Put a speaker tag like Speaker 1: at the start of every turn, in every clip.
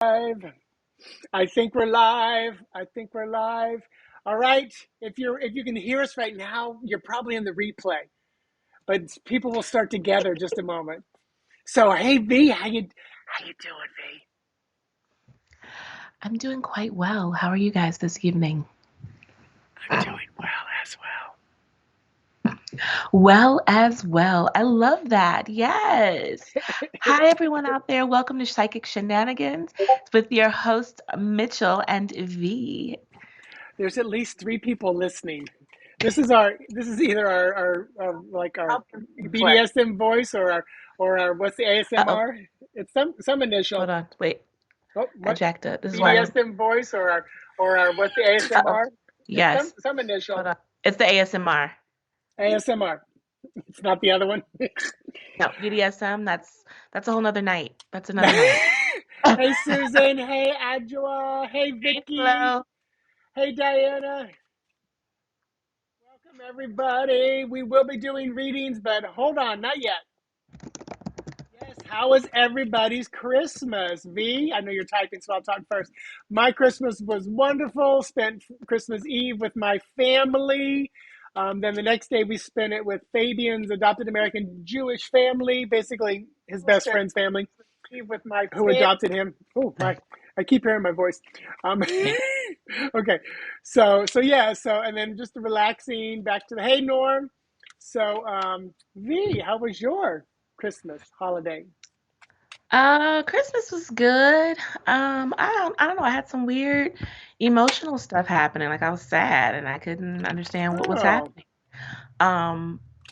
Speaker 1: Live. I think we're live. I think we're live. All right. If you can hear us right now, you're probably in the replay. But people will start together just a moment. So hey V, how you doing, V?
Speaker 2: I'm doing quite well. How are you guys this evening?
Speaker 1: I'm doing well as well.
Speaker 2: Well as well. I love that. Yes. Hi, everyone out there. Welcome to Psychic Shenanigans with your hosts, Mitchell and V.
Speaker 1: There's at least 3 people listening. This is either our
Speaker 2: I'll play.
Speaker 1: BDSM voice or our what's the
Speaker 2: Uh-oh.
Speaker 1: ASMR? It's some
Speaker 2: Hold
Speaker 1: initial.
Speaker 2: on. Wait.
Speaker 1: Oh,
Speaker 2: I
Speaker 1: what
Speaker 2: jacked up. This is why I'm.
Speaker 1: BDSM voice or our what's the
Speaker 2: Uh-oh.
Speaker 1: ASMR? It's some
Speaker 2: Yes.
Speaker 1: some
Speaker 2: Hold
Speaker 1: initial
Speaker 2: on. It's the ASMR.
Speaker 1: ASMR. It's not the other one.
Speaker 2: No, BDSM, that's a whole nother night. That's another night.
Speaker 1: Hey Susan. Hey Adjoa. Hey
Speaker 2: Hey,
Speaker 1: Vicky.
Speaker 2: Flo.
Speaker 1: Hey Diana. Welcome everybody. We will be doing readings, but hold on, not yet. Yes, how was everybody's Christmas? V, I know you're typing, so I'll talk first. My Christmas was wonderful. Spent Christmas Eve with my family. Then the next day we spent it with Fabian's adopted American Jewish family, basically his best friend's family,
Speaker 2: Eve with my
Speaker 1: who
Speaker 2: family.
Speaker 1: adopted him. Oh my, I keep hearing my voice. Um, okay, so yeah, and then just relaxing. Back to the hey Norm. So V, how was your Christmas holiday?
Speaker 2: Christmas was good. I don't know. I had some weird emotional stuff happening. Like I was sad and I couldn't understand what was
Speaker 1: Oh,
Speaker 2: happening.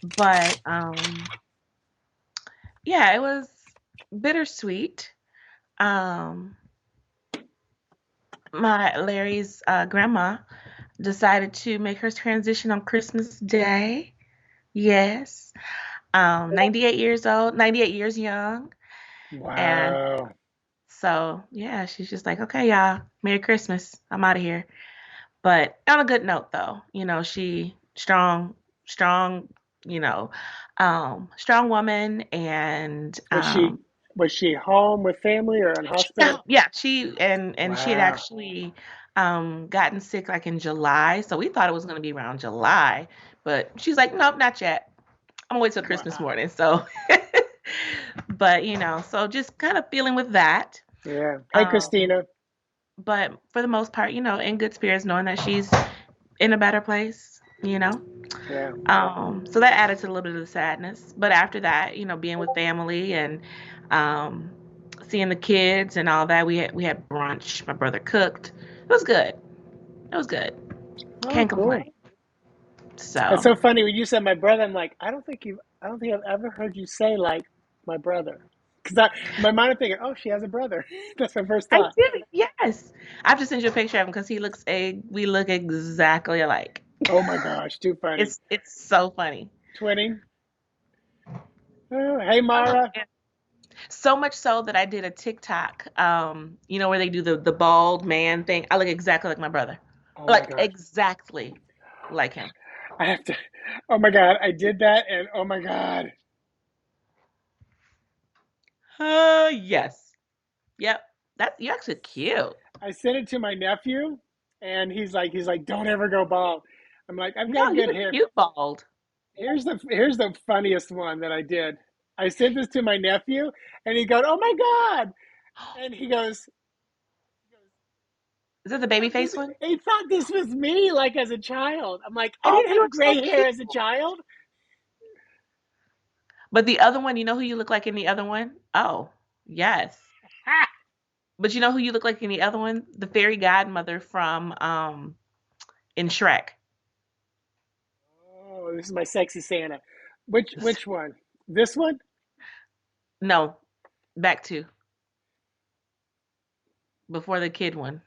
Speaker 2: But yeah, it was bittersweet. Um, my Larry's grandma decided to make her transition on Christmas Day. Yes. 98 years old, 98 years young. And
Speaker 1: wow.
Speaker 2: so, yeah, she's just like, okay, y'all, Merry Christmas. I'm out of here. But on a good note, though, she strong, you know, strong woman, and
Speaker 1: Was she was she home with family or in hospital?
Speaker 2: yeah, she had
Speaker 1: Wow.
Speaker 2: actually gotten sick like in July, so we thought it was going to be around July, but she's like, nope, not yet. I'm gonna wait till Christmas
Speaker 1: Wow.
Speaker 2: morning. So, but so just kind of feeling with that.
Speaker 1: Yeah. Hey,
Speaker 2: Um,
Speaker 1: Christina.
Speaker 2: but for the most part, in good spirits, knowing that she's in a better place.
Speaker 1: Yeah.
Speaker 2: So that added to a little bit of the sadness. But after that, being with family and um, seeing the kids and all that, we had brunch. My brother cooked. It was good. It was good.
Speaker 1: Oh,
Speaker 2: Can't
Speaker 1: cool.
Speaker 2: complain.
Speaker 1: That's
Speaker 2: So
Speaker 1: so funny when you said my brother. I'm like, I don't think I've ever heard you say like my brother. Because in my mind, I'm thinking, oh, she has a brother. That's my first
Speaker 2: I
Speaker 1: thought.
Speaker 2: do. Yes, I have to send you a picture of him because we look exactly alike.
Speaker 1: Oh my gosh, too funny.
Speaker 2: It's so funny.
Speaker 1: Twinning. Oh, hey,
Speaker 2: Oh,
Speaker 1: Mara.
Speaker 2: yeah. So much so that I did a TikTok, where they do the bald man thing. I look exactly like my brother.
Speaker 1: Oh my
Speaker 2: Like
Speaker 1: gosh.
Speaker 2: exactly like him.
Speaker 1: I have to. Oh my God, I did that, and oh my God.
Speaker 2: Yes. Yep. You're actually cute.
Speaker 1: I sent it to my nephew, and he's like, don't ever go bald. I'm like, I've
Speaker 2: No,
Speaker 1: got
Speaker 2: you
Speaker 1: good
Speaker 2: look
Speaker 1: hair.
Speaker 2: cute bald.
Speaker 1: Here's the funniest one that I did. I sent this to my nephew, and he goes, "Oh my God!" And
Speaker 2: Is it the baby face one?
Speaker 1: he thought this was me, like as a child. I'm like, I
Speaker 2: Oh,
Speaker 1: didn't
Speaker 2: you
Speaker 1: have
Speaker 2: are so
Speaker 1: gray hair
Speaker 2: cute.
Speaker 1: as a child.
Speaker 2: But the other one, you know who you look like in the other one? Oh, yes. But you know who you look like in the other one? The fairy godmother from in Shrek.
Speaker 1: Oh, this is my sexy Santa. Which one? This one?
Speaker 2: No, back to before the kid one.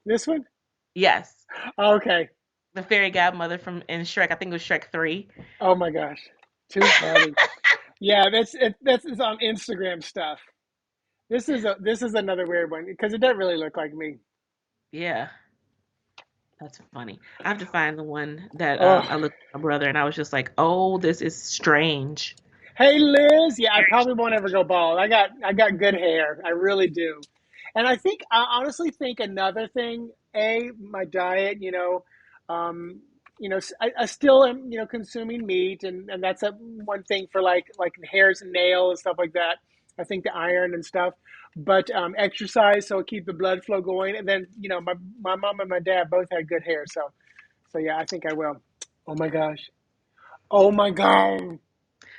Speaker 1: This one?
Speaker 2: Yes.
Speaker 1: Okay.
Speaker 2: The fairy godmother from in Shrek. I think it was Shrek 3.
Speaker 1: Oh my gosh, too funny. Yeah, that's on Instagram stuff. This is another weird one because it doesn't really look like me.
Speaker 2: Yeah, that's funny. I have to find the one that
Speaker 1: Oh,
Speaker 2: I looked at my brother and I was just like, "Oh, this is strange."
Speaker 1: Hey Liz, yeah, I probably won't ever go bald. I got good hair. I really do. And I honestly think another thing, my diet, um, I still am, consuming meat and that's a one thing for like hairs and nails and stuff like that. I think the iron and stuff. But exercise so keep the blood flow going. And then, my mom and my dad both had good hair, so yeah, I think I will. Oh my gosh. Oh my god.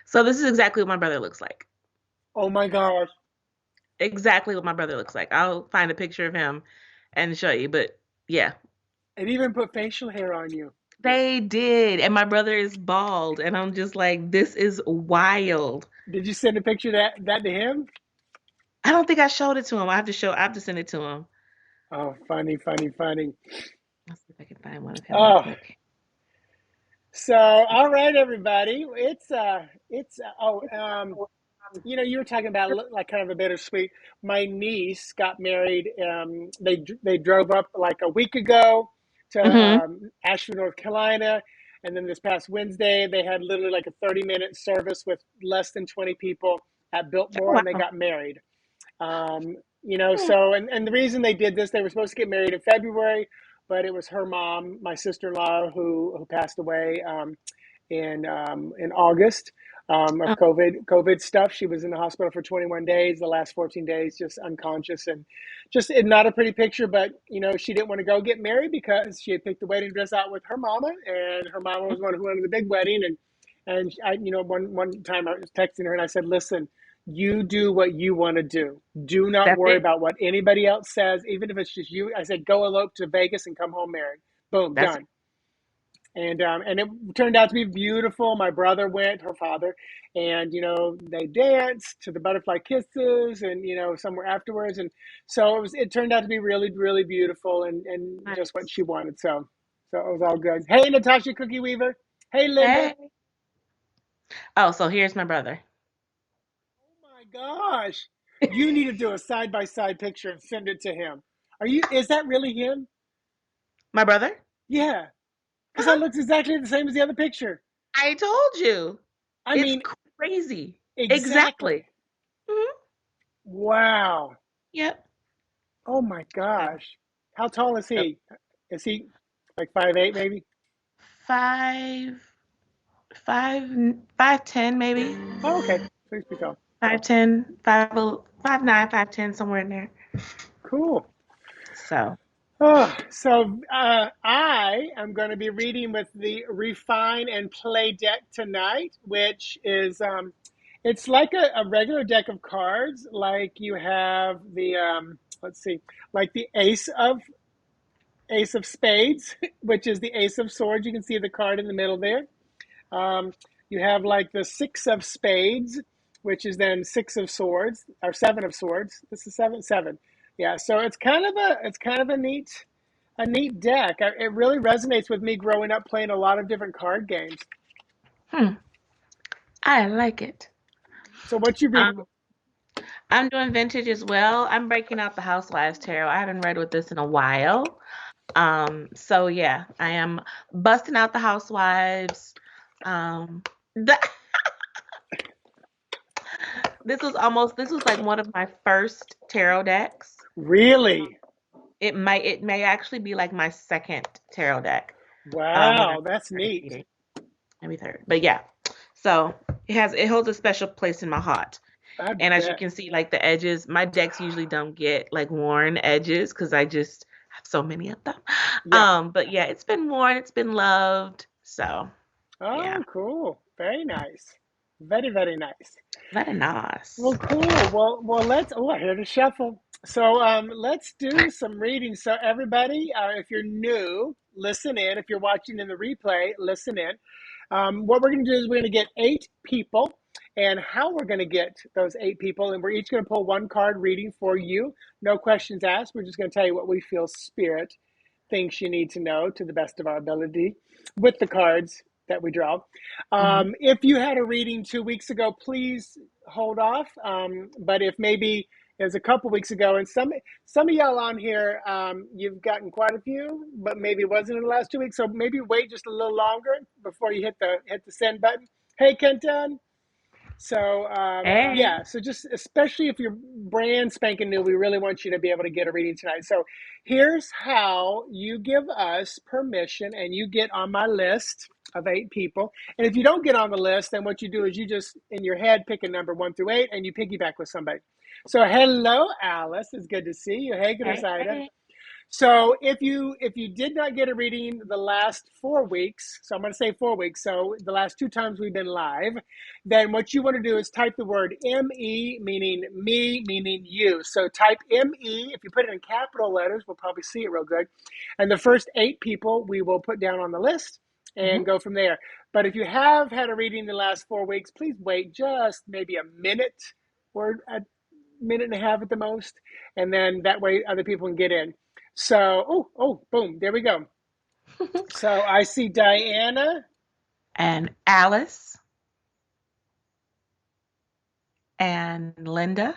Speaker 2: So this is exactly what my brother looks like.
Speaker 1: Oh my gosh.
Speaker 2: Exactly what my brother looks like. I'll find a picture of him and show you. But yeah,
Speaker 1: It even put facial hair on you.
Speaker 2: they did. And my brother is bald. And I'm just like, this is wild.
Speaker 1: Did you send a picture of that to him?
Speaker 2: I don't think I showed it to him. I have to send it to him.
Speaker 1: Oh, funny, funny, funny.
Speaker 2: Let's see if I can find one of him real
Speaker 1: Oh,
Speaker 2: quick.
Speaker 1: so all right, everybody. You were talking about like kind of a bittersweet. My niece got married. They drove up like a week ago to
Speaker 2: Hmm.
Speaker 1: Asheville, North Carolina, and then this past Wednesday they had literally like a 30-minute service with less than 20 people at
Speaker 2: Oh,
Speaker 1: Biltmore, and they
Speaker 2: wow.
Speaker 1: got married.
Speaker 2: Hmm.
Speaker 1: And the reason they did this, they were supposed to get married in February, but it was her mom, my sister-in-law, who passed away in August of
Speaker 2: Oh,
Speaker 1: COVID stuff. She was in the hospital for 21 days. The last 14 days, just unconscious and just not a pretty picture. But she didn't want to go get married because she had picked the wedding dress out with her mama, and her mama was the one who wanted the big wedding. And one time I was texting her and I said, "Listen, you do what you want to do. Do not
Speaker 2: that's
Speaker 1: worry
Speaker 2: it.
Speaker 1: about what anybody else says, even if it's just you." I said, "Go elope to Vegas and come home married. Boom,
Speaker 2: That's it.
Speaker 1: done." And it turned out to be beautiful. My brother went, her father, and they danced to the butterfly kisses, and somewhere afterwards, and so it turned out to be really really beautiful and just what
Speaker 2: Nice.
Speaker 1: she wanted. So it was all good. Hey, Natasha Cookie Weaver. Hey, Linda.
Speaker 2: Hey. Oh, so here's my brother.
Speaker 1: Oh my gosh, you need to do a side by side picture and send it to him. Is that really him?
Speaker 2: My brother?
Speaker 1: Yeah, because that
Speaker 2: Uh-huh.
Speaker 1: looks exactly the same as the other picture.
Speaker 2: I told you.
Speaker 1: I
Speaker 2: It's
Speaker 1: mean,
Speaker 2: crazy.
Speaker 1: exactly.
Speaker 2: Exactly. Hmm.
Speaker 1: Wow.
Speaker 2: Yep.
Speaker 1: Oh my
Speaker 2: So,
Speaker 1: gosh. How tall is
Speaker 2: so
Speaker 1: he? Is he like 5'8" maybe?
Speaker 2: five, five, 5'10" maybe.
Speaker 1: Oh, okay. So he's pretty tall.
Speaker 2: 5'10", 5'9", 5'10", somewhere in there.
Speaker 1: Cool.
Speaker 2: So,
Speaker 1: I am going to be reading with the Refine and Play deck tonight, which is it's like a regular deck of cards. Like you have the let's see, like the Ace of Spades, which is the Ace of Swords. You can see the card in the middle there. Um, you have like the Six of Spades, which is then Six of Swords or Seven of Swords. This is seven, seven. Yeah, so it's kind of a neat deck. It really resonates with me growing up playing a lot of different card games.
Speaker 2: hmm, I like it.
Speaker 1: So what you read?
Speaker 2: Um, I'm doing vintage as well. I'm breaking out the Housewives Tarot. I haven't read with this in a while. So yeah, I am busting out the Housewives. The, this was like one of my first tarot decks.
Speaker 1: Really?
Speaker 2: It may actually be like my second tarot deck. When I
Speaker 1: Wow, that's
Speaker 2: started
Speaker 1: neat.
Speaker 2: reading, maybe third. But yeah, so it holds a special place in my heart.
Speaker 1: I
Speaker 2: And as you
Speaker 1: bet.
Speaker 2: can see, like the edges, my decks usually don't get like worn edges because I just have so many of them.
Speaker 1: Yeah.
Speaker 2: But yeah, it's been worn, it's been loved. So yeah,
Speaker 1: Oh, cool. Very nice. Very, very nice.
Speaker 2: very
Speaker 1: Well,
Speaker 2: nice.
Speaker 1: cool. Well, let's. Oh, I hear the shuffle. So, let's do some reading. So, everybody, if you're new, listen in. If you're watching in the replay, listen in. What we're going to do is we're going to get 8 people, and how we're going to get those 8 people, and we're each going to pull one card reading for you. No questions asked. We're just going to tell you what we feel Spirit thinks you need to know to the best of our ability with the cards that we draw.
Speaker 2: Hmm.
Speaker 1: If you had a reading 2 weeks ago, please hold off. But if maybe it was a couple weeks ago, and some of y'all on here, you've gotten quite a few, but maybe it wasn't in the last 2 weeks. So maybe wait just a little longer before you hit the send button. Hey, Kenton. So
Speaker 2: Hey.
Speaker 1: yeah, so just especially if you're brand spanking new, we really want you to be able to get a reading tonight. So here's how you give us permission and you get on my list of 8 people. And if you don't get on the list, then what you do is you just in your head pick a number 1 through 8 and you piggyback with somebody. So hello, Alice. It's good to see you. Hey,
Speaker 2: Hey,
Speaker 1: Grisida.
Speaker 2: hey.
Speaker 1: So if you did not get a reading the last 4 weeks, so I'm going to say 4 weeks, so the last 2 times we've been live, then what you want to do is type the word ME, meaning me, meaning you. So type ME. If you put it in capital letters, we'll probably see it real good. And the first 8 people we will put down on the list and
Speaker 2: Mhm.
Speaker 1: go from there. But if you have had a reading the last 4 weeks, please wait just maybe a minute or a minute and a half at the most, and then that way other people can get in. So, boom, there we go. So I see Diana,
Speaker 2: And Alice and Linda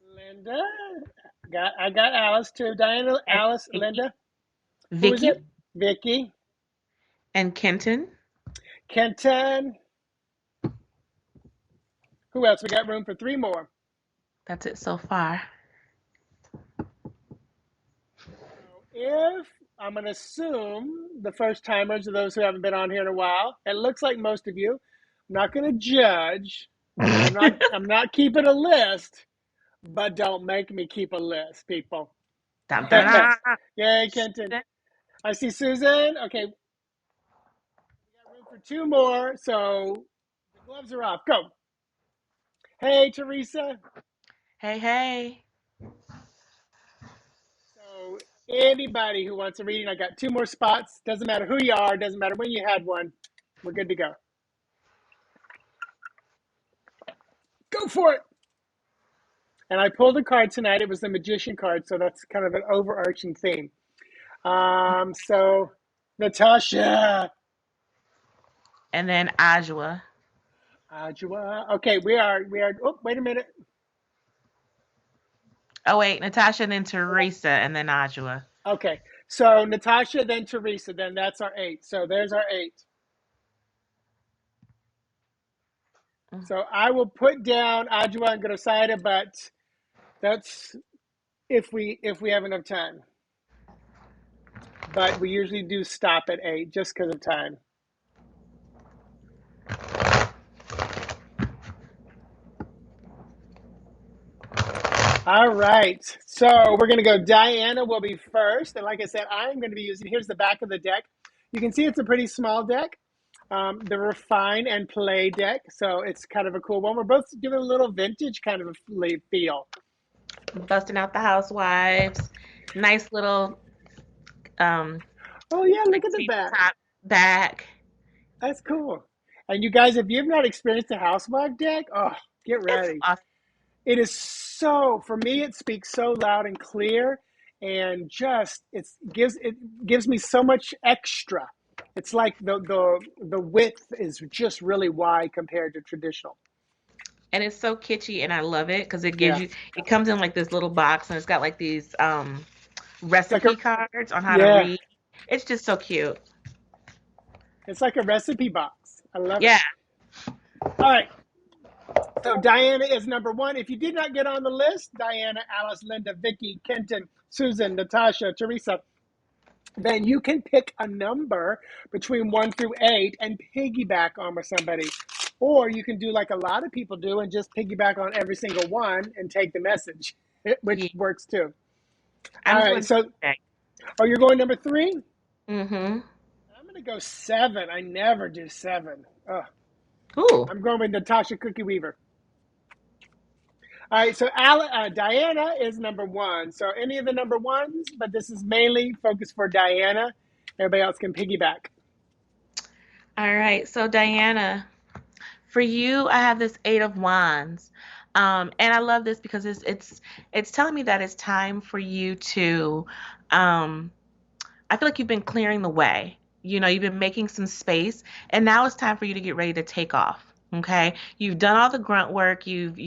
Speaker 1: Linda. I got Alice too. Diana,
Speaker 2: and
Speaker 1: Alice,
Speaker 2: Vicky,
Speaker 1: Linda. Who is
Speaker 2: Vicky
Speaker 1: it? Vicky,
Speaker 2: and Kenton.
Speaker 1: Kenton. Who else? We got room for 3 more.
Speaker 2: That's it so far.
Speaker 1: So if I'm going to assume the first timers are those who haven't been on here in a while, it looks like most of you. I'm not going to judge, and I'm not keeping a list, but don't make me keep a list, people.
Speaker 2: Dun, dun, dun, dun.
Speaker 1: Yay, Kenton. I see Susan. Okay, we got room for 2 more, so the gloves are off. Go. Hey, Teresa.
Speaker 2: Hey, hey.
Speaker 1: So anybody who wants a reading, I got 2 more spots. Doesn't matter who you are. Doesn't matter when you had one. We're good to go. Go for it. And I pulled a card tonight. It was the Magician card, so that's kind of an overarching theme. So Natasha,
Speaker 2: And then Ajwa.
Speaker 1: Ajwa. Okay, we are. Oh, wait a minute.
Speaker 2: Oh, wait. Natasha and then Teresa and then Ajwa.
Speaker 1: Okay, so Natasha, then Teresa, then that's our 8. So there's our 8.
Speaker 2: Mm.
Speaker 1: So I will put down Ajwa and Grosida, but that's if we have enough time. But we usually do stop at 8 just because of time. All right, so we're going to go. Diana will be first. And like I said, I'm going to be using, here's the back of the deck. You can see it's a pretty small deck, the Refine and Play deck. So it's kind of a cool one. We're both giving a little vintage kind of a feel.
Speaker 2: Busting out the housewives. Nice little
Speaker 1: Oh, yeah, look
Speaker 2: like
Speaker 1: at the back.
Speaker 2: tabletop back.
Speaker 1: That's cool. And you guys, if you've not experienced the Housewife deck, oh, get
Speaker 2: It's
Speaker 1: ready.
Speaker 2: awesome.
Speaker 1: It is so, for me, it speaks so loud and clear, and just it gives me so much extra. It's like the width is just really wide compared to traditional.
Speaker 2: And it's so kitschy and I love it because it gives
Speaker 1: Yeah,
Speaker 2: you it comes in like this little box and it's got like these
Speaker 1: it's like a
Speaker 2: recipe cards on how to
Speaker 1: yeah,
Speaker 2: read. It's just so cute.
Speaker 1: it's like a recipe box. I love it.
Speaker 2: Yeah.
Speaker 1: All right, so Diana is number 1. If you did not get on the list, Diana, Alice, Linda, Vicky, Kenton, Susan, Natasha, Teresa, then you can pick a number between 1 through 8 and piggyback on with somebody. Or you can do like a lot of people do and just piggyback on every single one and take the message, which
Speaker 2: Yeah.
Speaker 1: works too. All
Speaker 2: I'm
Speaker 1: right,
Speaker 2: doing
Speaker 1: so
Speaker 2: okay.
Speaker 1: you're going number 3?
Speaker 2: Mm-hmm.
Speaker 1: I'm going to go 7. I never do 7. Ugh.
Speaker 2: Ooh.
Speaker 1: I'm going with Natasha Cookie Weaver. All right, so Diana is number 1. So any of the number 1s, but this is mainly focused for Diana. Everybody else can piggyback.
Speaker 2: All right. So Diana, for you, I have this Eight of Wands. And I love this because it's telling me that it's time for you to I feel like you've been clearing the way. You know, you've been making some space, and now it's time for you to get ready to take off. Okay, you've done all the grunt work, you've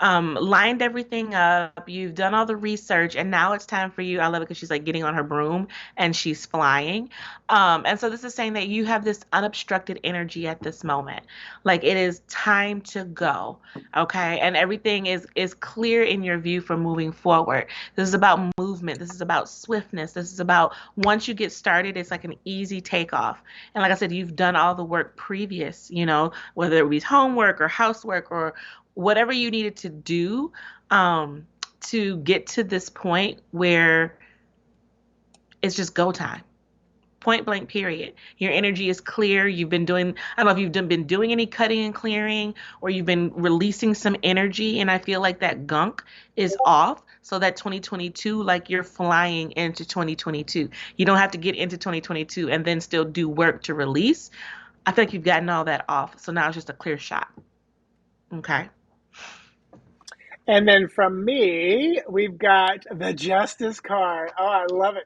Speaker 2: lined everything up, you've done all the research, and now it's time for you. I love it because she's like getting on her broom and she's flying. And so this is saying that you have this unobstructed energy at this moment. Like it is time to go. Okay, and everything is clear in your view for moving forward. This is about movement. This is about swiftness. This is about once you get started, it's like an easy takeoff. And like I said, you've done all the work previous, whether it be homework or housework or whatever you needed to do to get to this point where it's just go time. Point blank, period. Your energy is clear. You've been doing, I don't know if been doing any cutting and clearing or you've been releasing some energy. And I feel like that gunk is off. So that 2022, like you're flying into 2022. You don't have to get into 2022 and then still do work to release. I feel like you've gotten all that off. So now it's just a clear shot. Okay.
Speaker 1: And then from me, we've got the Justice card. Oh, I love it.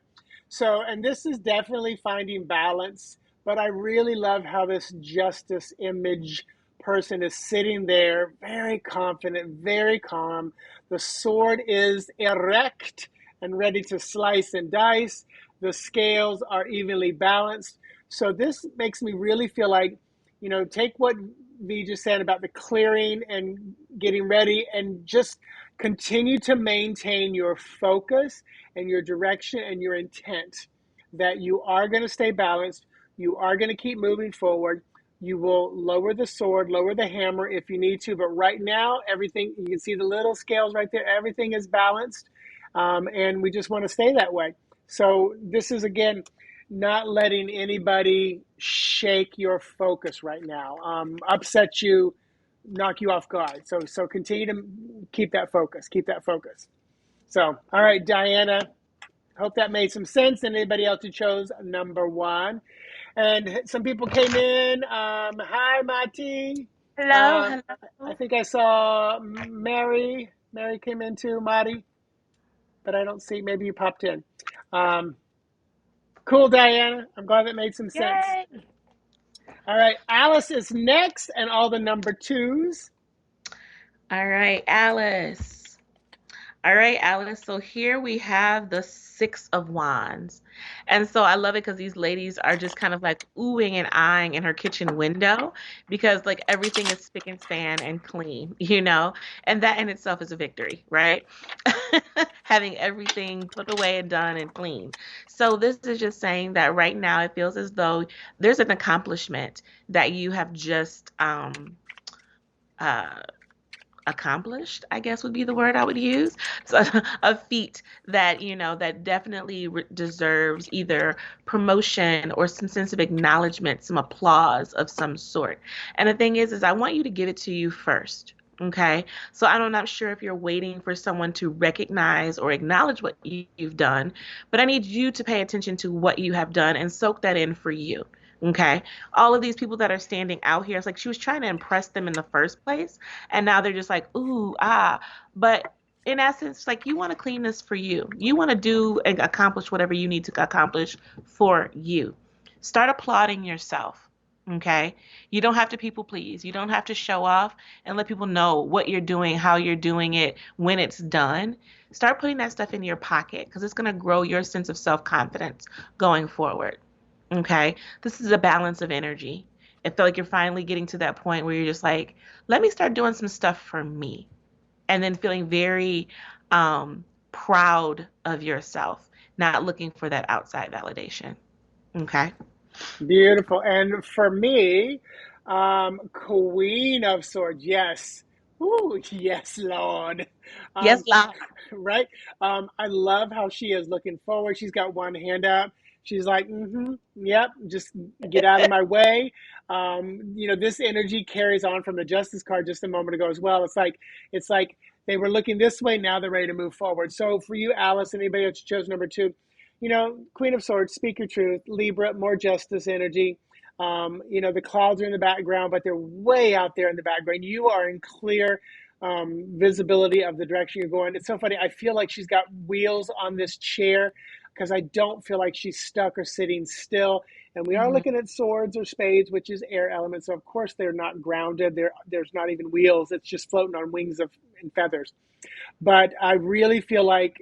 Speaker 1: So, and this is definitely finding balance, but I really love how this Justice image person is sitting there, very confident, very calm. The sword is erect and ready to slice and dice. The scales are evenly balanced. So, this makes me really feel like, take what V just said about the clearing and getting ready and just continue to maintain your focus and your direction and your intent that you are going to stay balanced. You are going to keep moving forward. You will lower the sword, lower the hammer if you need to. But right now, everything, you can see the little scales right there, everything is balanced. And we just want to stay that way. So, this is again, not letting anybody shake your focus right now, upset you, knock you off guard. So continue to keep that focus. Keep that focus. So, all right, Diana. Hope that made some sense. And anybody else who chose number one. And some people came in. Hi, Mati.
Speaker 2: Hello,
Speaker 1: Um, I
Speaker 2: hello.
Speaker 1: think I saw Mary. Mary came in too, Mati, but I don't see. Maybe you popped in. Um, cool, Diana. I'm glad that made some sense.
Speaker 2: Yay.
Speaker 1: All right, Alice is next, and all the number twos.
Speaker 2: All right, Alice. All right, Alice. So here we have the Six of Wands. And so I love it because these ladies are just kind of like oohing and eyeing in her kitchen window because like everything is spick and span and clean, And that in itself is a victory, right? Having everything put away and done and clean. So this is just saying that right now it feels as though there's an accomplishment that you have just uh accomplished, I guess would be the word I would use. So a feat that, that definitely deserves either promotion or some sense of acknowledgement, some applause of some sort. And the thing is I want you to give it to you first. Okay. So I'm not sure if you're waiting for someone to recognize or acknowledge what you've done, but I need you to pay attention to what you have done and soak that in for you. Okay. All of these people that are standing out here, it's like she was trying to impress them in the first place. And now they're just like, ooh, ah. But in essence, like you want to clean this for you. You want to do and accomplish whatever you need to accomplish for you. Start applauding yourself. Okay. You don't have to people please. You don't have to show off and let people know what you're doing, how you're doing it, when it's done. Start putting that stuff in your pocket because it's going to grow your sense of self confidence going forward. Okay. This is a balance of energy. I feel like you're finally getting to that point where you're just like, let me start doing some stuff for me. And then feeling very proud of yourself, not looking for that outside validation. Okay.
Speaker 1: Beautiful. And for me, Queen of Swords. Yes. Ooh, yes, Lord.
Speaker 2: Yes,
Speaker 1: Um,
Speaker 2: love.
Speaker 1: right? I love how she is looking forward. She's got one hand up. She's like, yep, just get out of my way. This energy carries on from the Justice card just a moment ago as well. It's like they were looking this way, now they're ready to move forward. So for you, Alice, and anybody else who chose number two, Queen of Swords, speak your truth. Libra, more justice energy. The clouds are in the background, but they're way out there in the background. You are in clear visibility of the direction you're going. It's so funny. I feel like she's got wheels on this chair. because I don't feel like she's stuck or sitting still. And we are
Speaker 2: Mm-hmm.
Speaker 1: looking at swords or spades, which is air elements. So of course they're not grounded. There's not even wheels. It's just floating on wings and feathers. But I really feel like,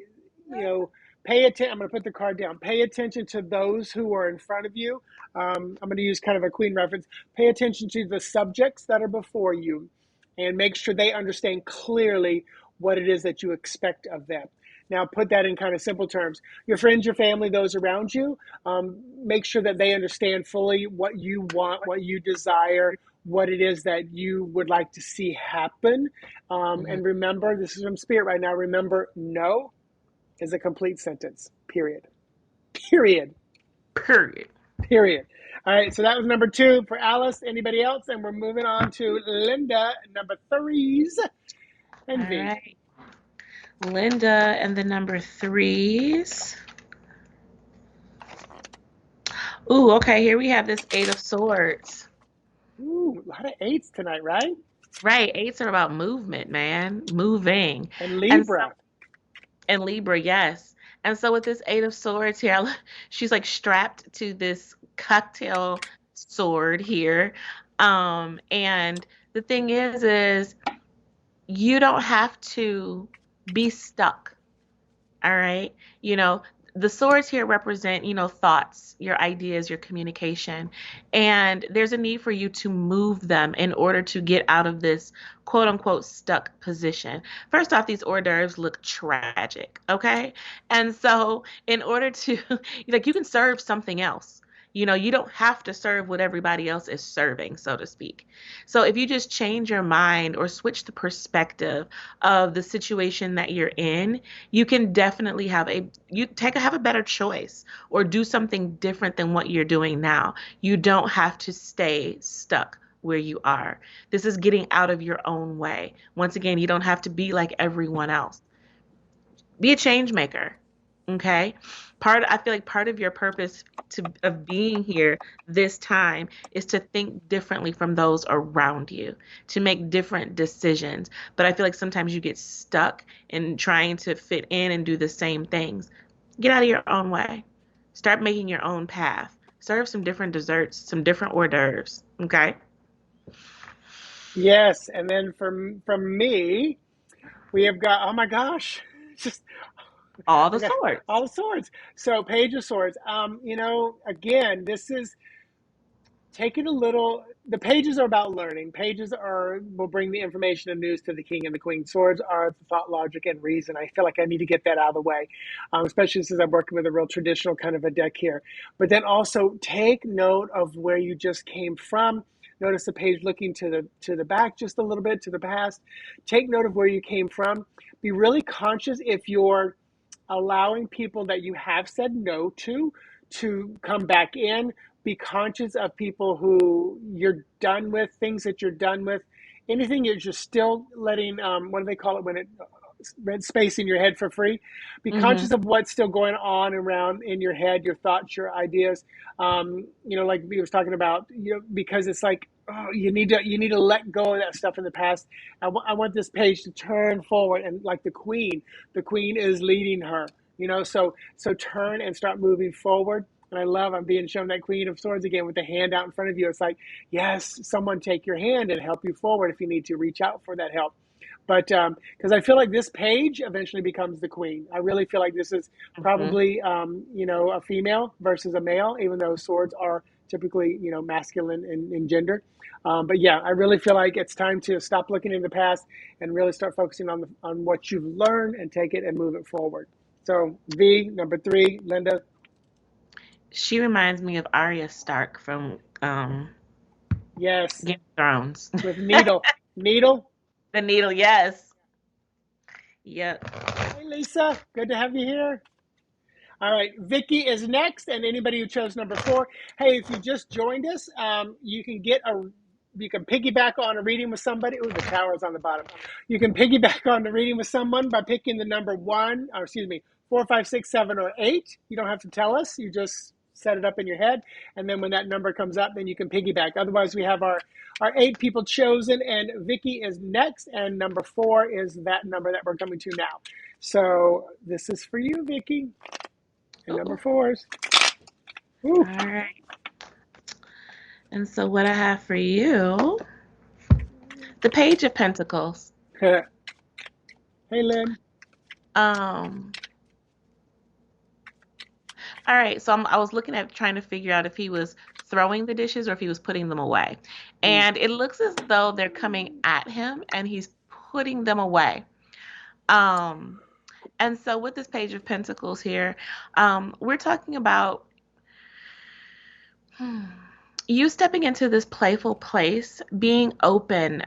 Speaker 1: pay attention. I'm going to put the card down. Pay attention to those who are in front of you. I'm going to use kind of a queen reference. Pay attention to the subjects that are before you and make sure they understand clearly what it is that you expect of them. Now, put that in kind of simple terms. Your friends, your family, those around you, make sure that they understand fully what you want, what you desire, what it is that you would like to see happen.
Speaker 2: Mm-hmm.
Speaker 1: And remember, this is from Spirit right now. Remember, no is a complete sentence. Period. Period.
Speaker 2: Period.
Speaker 1: Period. All right, so that was number 2 for Alice. Anybody else? And we're moving on to Linda, number 3s, and
Speaker 2: All
Speaker 1: V.
Speaker 2: right. Linda and the number 3s. Ooh, okay, here we have this 8 of Swords.
Speaker 1: Ooh, a lot of 8s tonight, right?
Speaker 2: Right, 8s are about movement, man, moving.
Speaker 1: And
Speaker 2: And so,
Speaker 1: Libra.
Speaker 2: and Libra, yes. And so with this 8 of Swords here, she's like strapped to this cocktail sword here. And the thing is you don't have to be stuck. All right. The swords here represent, thoughts, your ideas, your communication. And there's a need for you to move them in order to get out of this quote unquote stuck position. First off, these hors d'oeuvres look tragic. Okay. And so, in order to, like, you can serve something else. You don't have to serve what everybody else is serving, so to speak. So, if you just change your mind or switch the perspective of the situation that you're in, you can definitely have a better choice or do something different than what you're doing now. You don't have to stay stuck where you are. This is getting out of your own way. Once again, you don't have to be like everyone else. Be a change maker. Okay? I feel like part of your purpose of being here this time is to think differently from those around you, to make different decisions. But I feel like sometimes you get stuck in trying to fit in and do the same things. Get out of your own way. Start making your own path. Serve some different desserts, some different hors d'oeuvres. Okay?
Speaker 1: Yes, and then from me, we have got, oh my gosh, just
Speaker 2: All
Speaker 1: I
Speaker 2: the
Speaker 1: got all
Speaker 2: swords.
Speaker 1: the swords. So Page of Swords. Again, this is take it a little. The pages are about learning. Pages will bring the information and news to the king and the queen. Swords are the thought, logic, and reason. I feel like I need to get that out of the way, especially since I'm working with a real traditional kind of a deck here. But then also take note of where you just came from. Notice the page looking to the back just a little bit, to the past. Take note of where you came from. Be really conscious if you're allowing people that you have said no to come back in. Be conscious of people who you're done with, things that you're done with, anything you're just still letting, what do they call it when it rent space in your head for free. Be
Speaker 2: Mm-hmm.
Speaker 1: conscious of what's still going on around in your head, your thoughts, your ideas. Like we was talking about, because it's like, oh, you need to let go of that stuff in the past. I want this page to turn forward, and like the queen is leading her. So turn and start moving forward. And I'm being shown that Queen of Swords again with the hand out in front of you. It's like, yes, someone take your hand and help you forward if you need to reach out for that help. But because I feel like this page eventually becomes the queen. I really feel like this is
Speaker 2: Mm-hmm.
Speaker 1: probably, a female versus a male, even though swords are typically, masculine in gender. But yeah, I really feel like it's time to stop looking in the past and really start focusing on what you've learned and take it and move it forward. So V, number 3, Linda.
Speaker 2: She reminds me of Arya Stark from
Speaker 1: Yes,
Speaker 2: Game of Thrones.
Speaker 1: with Needle. Needle.
Speaker 2: The needle, yes. Yep.
Speaker 1: Hey, Lisa. Good to have you here. All right, Vicky is next, and anybody who chose number 4. Hey, if you just joined us, you can piggyback on a reading with somebody. Oh, the tower's on the bottom. You can piggyback on the reading with someone by picking the number 1, or excuse me, 4, 5, 6, 7, or 8. You don't have to tell us. You just set it up in your head, and then when that number comes up, then you can piggyback. Otherwise, we have our 8 people chosen, and Vicky is next, and number 4 is that number that we're coming to now. So this is for you, Vicky. And number
Speaker 2: Oh,
Speaker 1: fours.
Speaker 2: all
Speaker 1: Woo.
Speaker 2: right. And so what I have for you, the Page of Pentacles.
Speaker 1: Hey, Lynn.
Speaker 2: Um, all right, so I was looking at trying to figure out if he was throwing the dishes or if he was putting them away.
Speaker 1: Mm.
Speaker 2: And it looks as though they're coming at him and he's putting them away. Um, and so with this Page of Pentacles here, we're talking about you stepping into this playful place, being open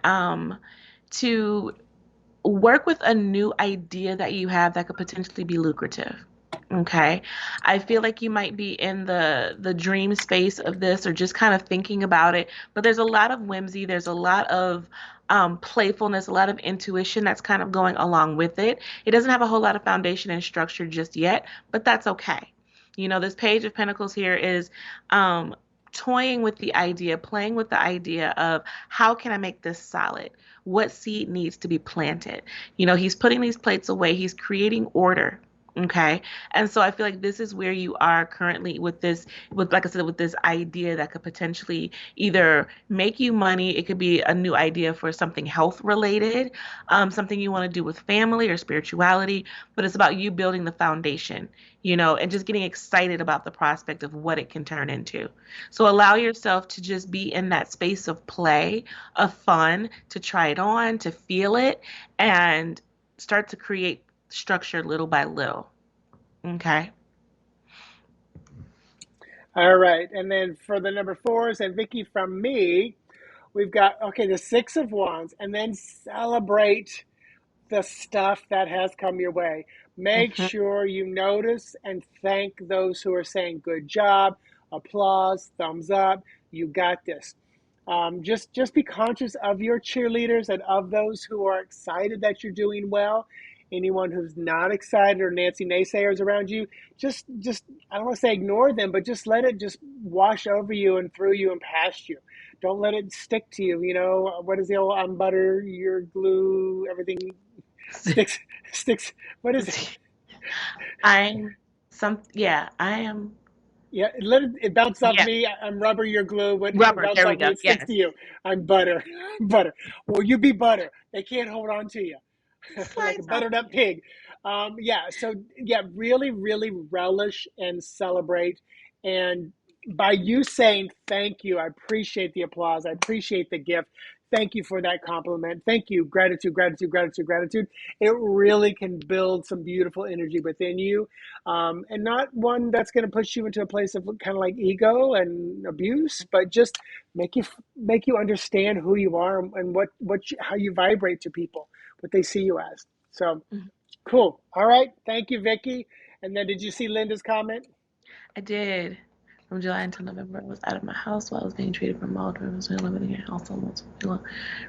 Speaker 2: to work with a new idea that you have that could potentially be lucrative. Okay. I feel like you might be in the dream space of this or just kind of thinking about it, but there's a lot of whimsy, there's a lot of playfulness, a lot of intuition that's kind of going along with it. It doesn't have a whole lot of foundation and structure just yet, but that's okay. You know, this Page of Pentacles here is um, toying with the idea, playing with the idea of how can I make this solid? What seed needs to be planted? You know, he's putting these plates away, he's creating order. Okay. And so I feel like this is where you are currently with this, with, like I said, with this idea that could potentially either make you money. It could be a new idea for something health related, something you want to do with family or spirituality, but it's about you building the foundation, you know, and just getting excited about the prospect of what it can turn into. So allow yourself to just be in that space of play, of fun, to try it on, to feel it, and start to create structure little by little. Okay.
Speaker 1: All right. And then for the number fours and Vicky from me, we've got, okay, the Six of Wands. And then celebrate the stuff that has come your way. Make
Speaker 2: Hmm.
Speaker 1: sure you notice and thank those who are saying good job, applause, thumbs up, you got this. Just be conscious of your cheerleaders and of those who are excited that you're doing well. Anyone who's not excited or Nancy naysayers around you, just I don't want to say ignore them, but just let it just wash over you and through you and past you. Don't let it stick to you. You know what is the old butter your glue, everything sticks sticks. What is it?
Speaker 2: I'm yeah, I am.
Speaker 1: Yeah, it bounce off
Speaker 2: Yeah,
Speaker 1: me. I'm rubber, you're glue. What
Speaker 2: rubber.
Speaker 1: bounce
Speaker 2: There we
Speaker 1: off me,
Speaker 2: go.
Speaker 1: it sticks to
Speaker 2: Yes.
Speaker 1: you. I'm butter, butter. Well, you be butter. They can't hold on to you like a
Speaker 2: Slides off.
Speaker 1: buttered up pig. Yeah, so yeah, really, really relish and celebrate. And by you saying thank you, I appreciate the applause. I appreciate the gift. Thank you for that compliment. Thank you. Gratitude, gratitude, gratitude, gratitude. It really can build some beautiful energy within you, and not one that's going to push you into a place of kind of like ego and abuse, but just make you understand who you are and how you vibrate to people, what they see you as. So
Speaker 2: Mhm.
Speaker 1: cool. All right. Thank you, Vicky. And then did you see Linda's comment?
Speaker 2: I did. From July until November, I was out of my house while I was being treated for mild I was living in a house almost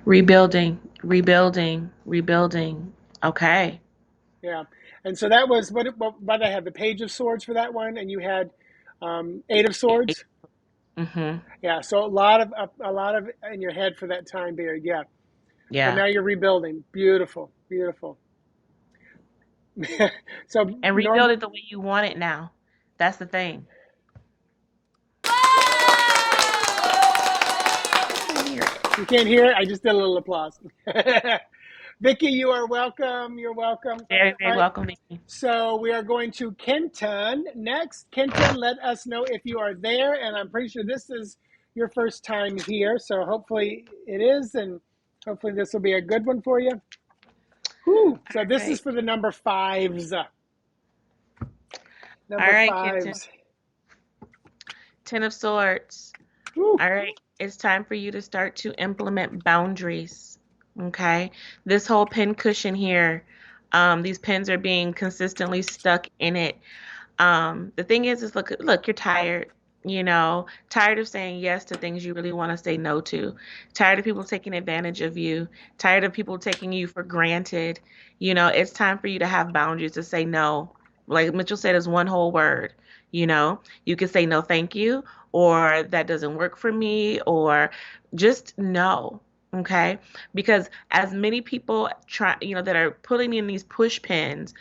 Speaker 2: rebuilding, rebuilding, rebuilding. Okay.
Speaker 1: Yeah. And so that was what I had the Page of Swords for that one, and you had Eight of Swords.
Speaker 2: Mm-hmm.
Speaker 1: Yeah. So a lot of in your head for that time period. Yeah. But
Speaker 2: Yeah.
Speaker 1: now you're rebuilding. Beautiful, beautiful. So
Speaker 2: And rebuild
Speaker 1: normal.
Speaker 2: it the way you want it now. That's the thing. I can't hear it.
Speaker 1: You can't hear it. I just did a little applause. Vicky, you are welcome. You're welcome.
Speaker 2: Very,
Speaker 1: All
Speaker 2: very
Speaker 1: right.
Speaker 2: welcoming.
Speaker 1: So we are going to Kenton next. Kenton, let us know if you are there. And I'm pretty sure this is your first time here. So hopefully it is. And hopefully this will be a good one for you. Whew.
Speaker 2: All
Speaker 1: So this is
Speaker 2: right.
Speaker 1: for the number fives.
Speaker 2: All
Speaker 1: Number
Speaker 2: right, Kenton.
Speaker 1: fives.
Speaker 2: 10 of Swords.
Speaker 1: Whew.
Speaker 2: All right. It's time for you to start to implement boundaries. Okay. This whole pin cushion here, these pins are being consistently stuck in it. The thing is look, you're tired, you know, tired of saying yes to things you really want to say no to, tired of people taking advantage of you, tired of people taking you for granted. You know, it's time for you to have boundaries to say no. Like Mitchell said, is one whole word. You know, you can say no, thank you, or that doesn't work for me, or just no. Okay. Because as many people try, you know, that are putting in these push pins,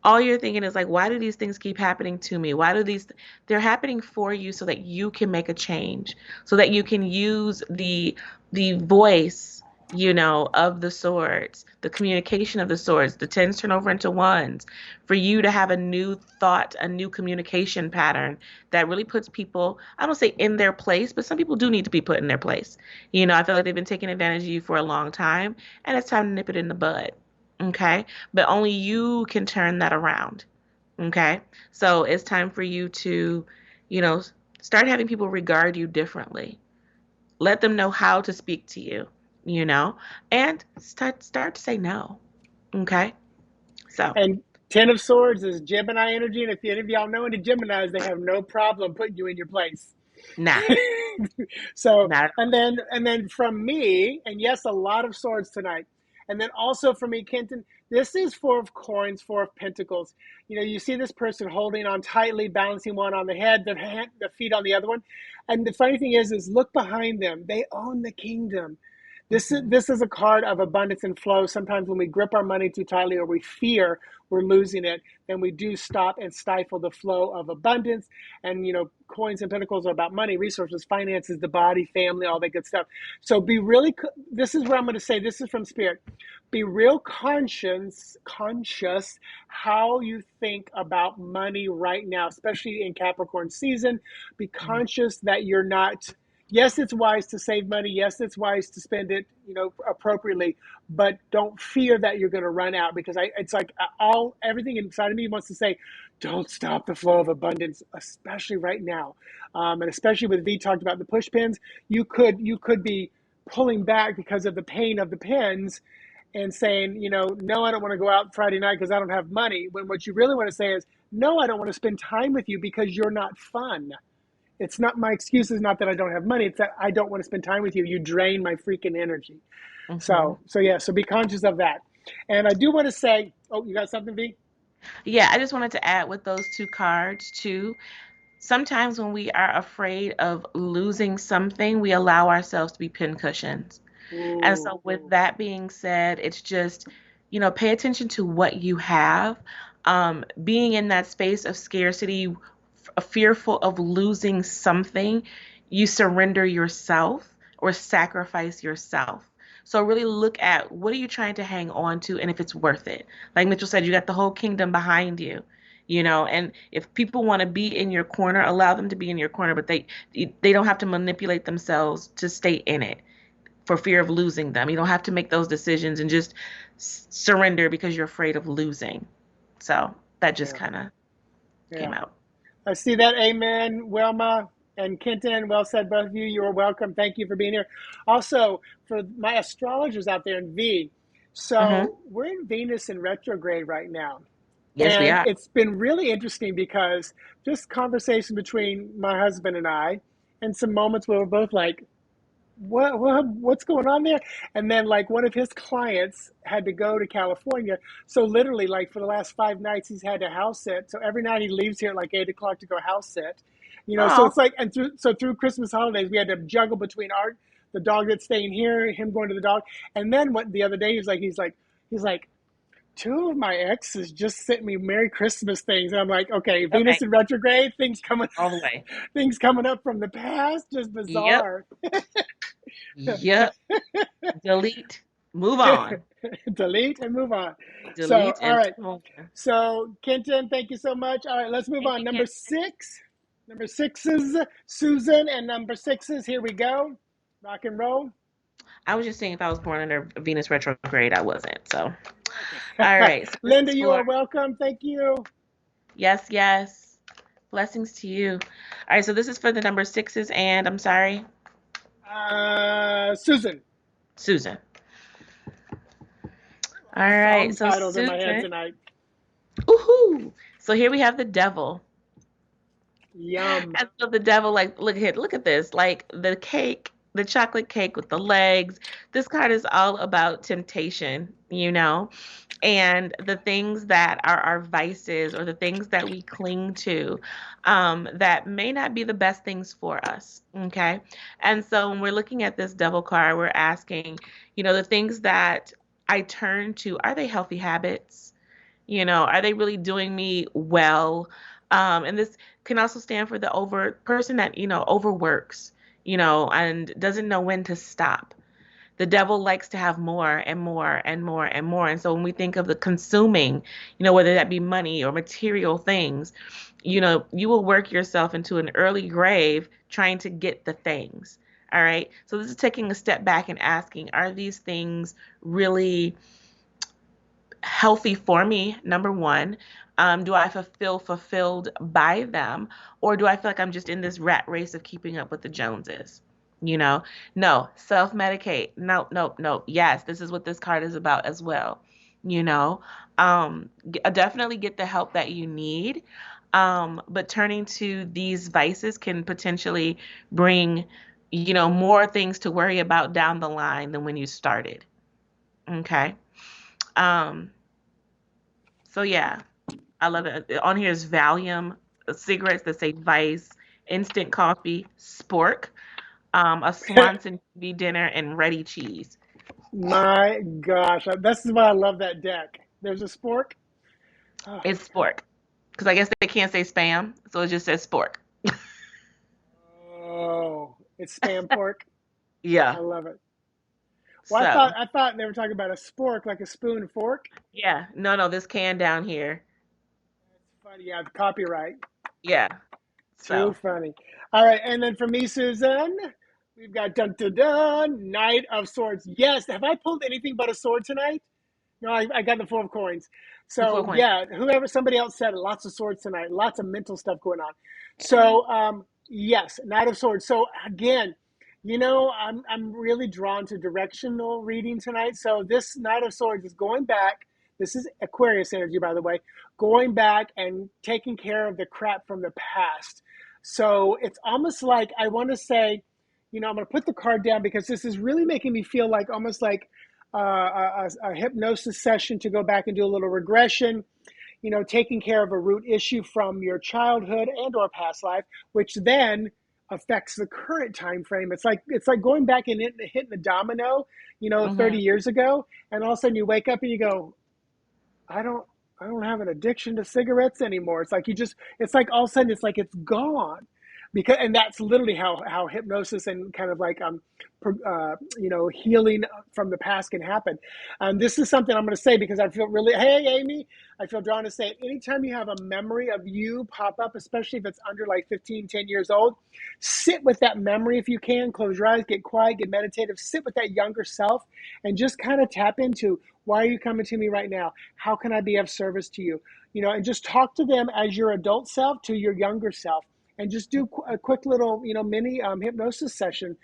Speaker 2: all you're thinking is like, why do these things keep happening to me? Why do they're happening for you so that you can make a change, so that you can use the voice, of the swords, the communication of the swords, the tens turn over into ones, for you to have a new thought, a new communication pattern that really puts people, I don't say in their place, but some people do need to be put in their place. I feel like they've been taking advantage of you for a long time, and it's time to nip it in the bud. Okay? But only you can turn that around. Okay? So it's time for you to, you know, start having people regard you differently. Let them know how to speak to you, and start to say no. Okay? So,
Speaker 1: And Ten of Swords is Gemini energy, and if any of y'all know any Geminis, they have no problem putting you in your place.
Speaker 2: nah,
Speaker 1: So,
Speaker 2: not at
Speaker 1: and then from me, and yes, a lot of swords tonight. And then also for me, Kenton, this is Four of Coins, Four of Pentacles. You see this person holding on tightly, balancing one on the head, the feet on the other one. And the funny thing is look behind them. They own the kingdom.
Speaker 2: all.
Speaker 1: This is a card of abundance and flow. Sometimes when we grip our money too tightly or we fear we're losing it, then we do stop and stifle the flow of abundance. And coins and pentacles are about money, resources, finances, the body, family, all that good stuff. So be really. This is where I'm going to say. This is from Spirit. Be real conscious how you think about money right now, especially in Capricorn season. Be conscious that you're not. Yes, it's wise to save money. Yes, it's wise to spend it, appropriately. But don't fear that you're going to run out, because it's like everything inside of me wants to say, don't stop the flow of abundance, especially right now, and especially with V talked about the push pins. You could be pulling back because of the pain of the pins, and saying, no, I don't want to go out Friday night because I don't have money. When what you really want to say is, no, I don't want to spend time with you because you're not fun. It's not, my excuse is not that I don't have money. It's that I don't want to spend time with you. You drain my freaking energy.
Speaker 2: Mm-hmm.
Speaker 1: So yeah. So be conscious of that. And I do want to say, oh, you got something, V?
Speaker 2: Yeah, I just wanted to add with those two cards too. Sometimes when we are afraid of losing something, we allow ourselves to be pincushions. And
Speaker 1: Ooh,
Speaker 2: so, with that being said, it's just, pay attention to what you have. Being in that space of scarcity, fearful of losing something, you surrender yourself or sacrifice yourself. So, really look at what are you trying to hang on to and if it's worth it. Like Mitchell said, you got the whole kingdom behind you. And if people want to be in your corner, allow them to be in your corner, but they don't have to manipulate themselves to stay in it for fear of losing them. You don't have to make those decisions and just surrender because you're afraid of losing. So that just
Speaker 1: yeah,
Speaker 2: kind of came
Speaker 1: yeah.
Speaker 2: out.
Speaker 1: I see that. Amen. Wilma and Kenton, well said, both of you. You are welcome. Thank you for being here. Also, for my astrologers out there in V,
Speaker 2: Hmm.
Speaker 1: so we're in Venus in retrograde right now.
Speaker 2: Yes, we
Speaker 1: And
Speaker 2: are.
Speaker 1: it's been really interesting because just conversation between my husband and I, and some moments where we're both like, what's going on there? And then like one of his clients had to go to California, so literally like for the last 5 nights he's had to house sit. So every night he leaves here at like 8 o'clock to go house sit. So
Speaker 2: Oh,
Speaker 1: it's like, and through Christmas holidays we had to juggle between the dog that's staying here, him going to the dog, and then what the other day he's like, two of my exes just sent me Merry Christmas things, and I'm like, okay,
Speaker 2: okay.
Speaker 1: Venus in retrograde, things coming,
Speaker 2: All the way.
Speaker 1: things coming up from the past, just
Speaker 2: Yep.
Speaker 1: bizarre.
Speaker 2: Yep. Delete. Move on.
Speaker 1: Delete and move on. So,
Speaker 2: Delete
Speaker 1: all
Speaker 2: and
Speaker 1: right.
Speaker 2: move on.
Speaker 1: So, Kenton, thank you so much. All right, let's move
Speaker 2: Thank
Speaker 1: on.
Speaker 2: you,
Speaker 1: Number
Speaker 2: Ken.
Speaker 1: six. Number six is Susan, and number six is, here we go. Rock and roll.
Speaker 2: I was just saying if I was born under Venus retrograde, I wasn't. So, all
Speaker 1: Okay.
Speaker 2: right. So this
Speaker 1: Linda,
Speaker 2: is
Speaker 1: you
Speaker 2: for
Speaker 1: are welcome. Thank you.
Speaker 2: yes, yes. Blessings to you. All right. So this is for the number sixes, and I'm sorry,
Speaker 1: Susan.
Speaker 2: Susan. All
Speaker 1: A lot of
Speaker 2: right,
Speaker 1: song
Speaker 2: so
Speaker 1: titles in my head
Speaker 2: Susan,
Speaker 1: tonight.
Speaker 2: woohoo! So here we have the devil.
Speaker 1: Yum.
Speaker 2: And so the devil, like, look at this, like the cake, the chocolate cake with the legs. This card is all about temptation, and the things that are our vices or the things that we cling to, that may not be the best things for us. Okay. And so when we're looking at this devil card, we're asking, the things that I turn to, are they healthy habits? Are they really doing me well? And this can also stand for the person that, overworks, and doesn't know when to stop. The devil likes to have more and more and more and more. And so when we think of the consuming, whether that be money or material things, you will work yourself into an early grave trying to get the things. All right. So this is taking a step back and asking, are these things really healthy for me? Number one, do I feel fulfilled by them? Or do I feel like I'm just in this rat race of keeping up with the Joneses? No, self-medicate. Nope, nope, nope. Yes, this is what this card is about as well. You know, definitely get the help that you need. But turning to these vices can potentially bring, more things to worry about down the line than when you started. Okay. Um, so yeah, I love it. On here is Valium, cigarettes that say Vice, instant coffee, Spork, a Swanson TV dinner, and ready cheese.
Speaker 1: My gosh, this is why I love that deck. There's a spork. Oh,
Speaker 2: It's Spork. Because I guess they can't say spam, so it just says Spork.
Speaker 1: oh, it's spam pork. I
Speaker 2: Yeah.
Speaker 1: love it. Well, I thought
Speaker 2: So,
Speaker 1: I thought they were talking about a spork, like a spoon and fork.
Speaker 2: yeah. No, this can down here.
Speaker 1: That's funny. Yeah, the copyright.
Speaker 2: Yeah.
Speaker 1: Too
Speaker 2: So,
Speaker 1: funny. All right, and then for me, Susan, we've got dun dun dun, Knight of Swords. Yes, have I pulled anything but a sword tonight? No, I got the 4 of coins.
Speaker 2: the four
Speaker 1: So
Speaker 2: coins.
Speaker 1: yeah, whoever somebody else said it, lots of swords tonight, lots of mental stuff going on. So yes, Knight of Swords. So again, I'm really drawn to directional reading tonight. So this Knight of Swords is going back. This is Aquarius energy, by the way, going back and taking care of the crap from the past. So it's almost like I want to say, I'm going to put the card down because this is really making me feel like almost like a hypnosis session to go back and do a little regression, taking care of a root issue from your childhood and or past life, which then affects the current time frame. It's like going back and hitting the domino, 30
Speaker 2: Mm-hmm.
Speaker 1: years ago, and all of a sudden you wake up and you go, I don't I don't have an addiction to cigarettes anymore. It's like all of a sudden it's like it's gone. Because and that's literally how hypnosis and kind of like healing from the past can happen. This is something I'm going to say because I feel really, hey Amy, I feel drawn to say it. Anytime you have a memory of you pop up, especially if it's under like 15, 10 years old, sit with that memory if you can. Close your eyes, get quiet, get meditative, sit with that younger self, and just kind of tap into, why are you coming to me right now? How can I be of service to you? And just talk to them as your adult self to your younger self, and just do a quick little, mini hypnosis session,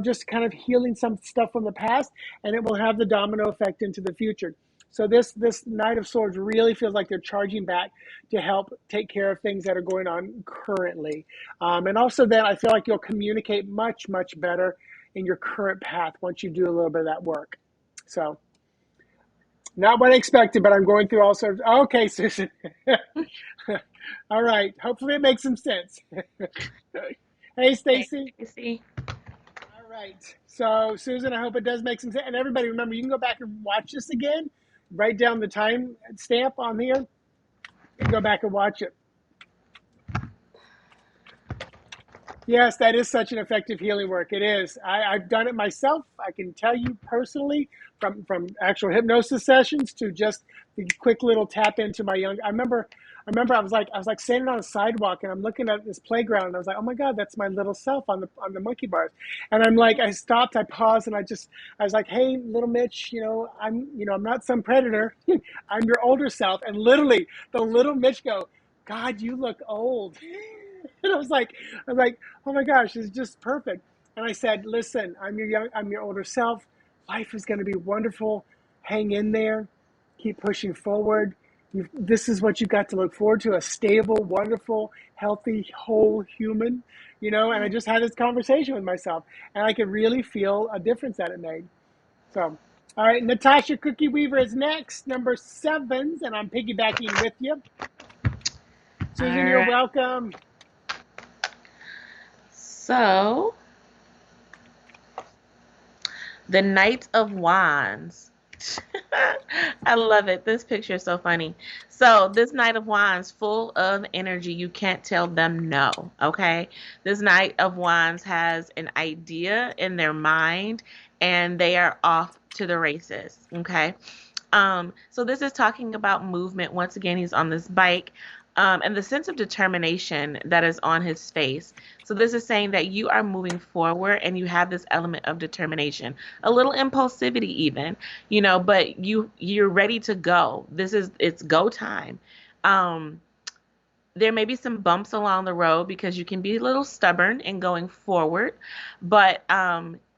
Speaker 1: just kind of healing some stuff from the past, and it will have the domino effect into the future. So this Knight of Swords really feels like they're charging back to help take care of things that are going on currently. And also then I feel like you'll communicate much, much better in your current path once you do a little bit of that work. So not what I expected, but I'm going through all sorts. Okay, Susan. All right. Hopefully it makes some sense. Hey,
Speaker 2: Hey,
Speaker 1: Stacy.
Speaker 2: Stacy.
Speaker 1: All right. So, Susan, I hope it does make some sense. And everybody, remember, you can go back and watch this again. Write down the time stamp on here and go back and watch it. Yes, that is such an effective healing work. It is. I've done it myself. I can tell you personally, from actual hypnosis sessions to just the quick little tap into my young. I remember I was like standing on a sidewalk and I'm looking at this playground and I was like, oh my God, that's my little self on the monkey bars. And I'm like, I stopped, I paused, and I was like, hey, little Mitch, I'm not some predator. I'm your older self. And literally, the little Mitch go, God, you look old. And I was like, oh my gosh, it's just perfect. And I said, listen, I'm your older self. Life is going to be wonderful. Hang in there. Keep pushing forward. This is what you've got to look forward to: a stable, wonderful, healthy, whole human. And I just had this conversation with myself, and I could really feel a difference that it made. So, all right, Natasha Cookie Weaver is next, number sevens, and I'm piggybacking with you.
Speaker 2: All
Speaker 1: Susan, you're
Speaker 2: right.
Speaker 1: welcome.
Speaker 2: So, the Knight of Wands. I love it. This picture is so funny. So, this Knight of Wands, full of energy. You can't tell them no, okay? This Knight of Wands has an idea in their mind and they are off to the races, okay? So this is talking about movement. Once again, he's on this bike, and the sense of determination that is on his face. So this is saying that you are moving forward and you have this element of determination, a little impulsivity even, but you're ready to go. It's go time. Um, there may be some bumps along the road because you can be a little stubborn in going forward, but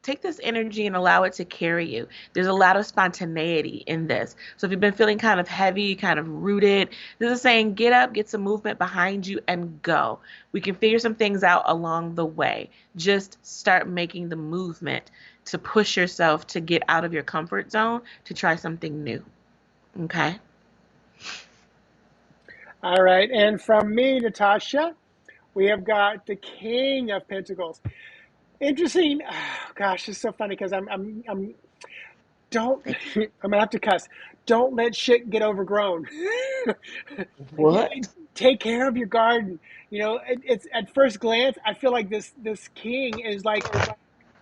Speaker 2: take this energy and allow it to carry you. There's a lot of spontaneity in this. So if you've been feeling kind of heavy, kind of rooted, this is saying get up, get some movement behind you, and go. We can figure some things out along the way. Just start making the movement to push yourself to get out of your comfort zone to try something new. Okay?
Speaker 1: All right. And from me, Natasha, we have got the King of Pentacles. Interesting. Oh, gosh, it's so funny because I'm don't I'm gonna have to cuss. Don't let shit get overgrown.
Speaker 2: What?
Speaker 1: Take care of your garden. It's at first glance, I feel like this king is like,